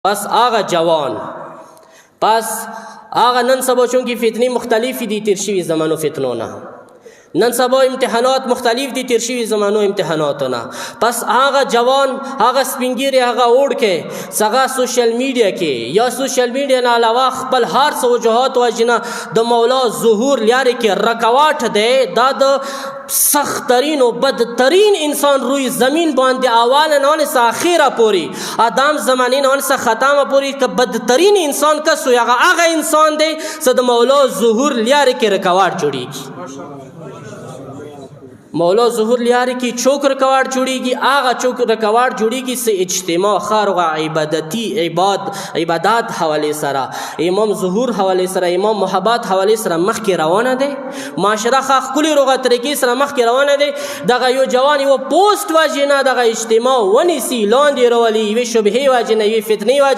پس آغا جوان پس آغا نن سبا چونکه فتنی مختلفی دی تیر شوی زمانو فتنونا نن سبا امتحانات مختلف دی تیر شوی زمانو امتحاناتونا پس آغا جوان آغا سپینگیر آغا اوڑ کے سغا سوشل میڈیا کے یا سوشل میڈیا نا علاوہ خپل هر څه وجوهات واجنا د مولا ظهور لیاره کې رکواټ دی دا د سختترین و بدترین انسان روی زمین باندې اول نه سه اخیره پوری ادم زمانه نه سه ختمه پوری که بدترین انسان کس وي هغه انسان دی چې د مولا ظهور لیاره کې رکواټ جوړیږي مولا ظهور لیاره کی چوک رکواٹ جوڑیگی آغا چوک رکواٹ جوڑیگی سے اجتماع خارغ عبادتی عبادات حوالی سرا امام ظهور حوالی سرا امام محبات حوالی سرا مخ کی روانه ده معاشره خاخ کلی روغا طریقی سرا مخ کی روانه ده دغه یو جوانی و پوسٹ واجینا دغه اجتماع ونیسی لاندی روالی وی شبهی واجینا وی فتنی واجینا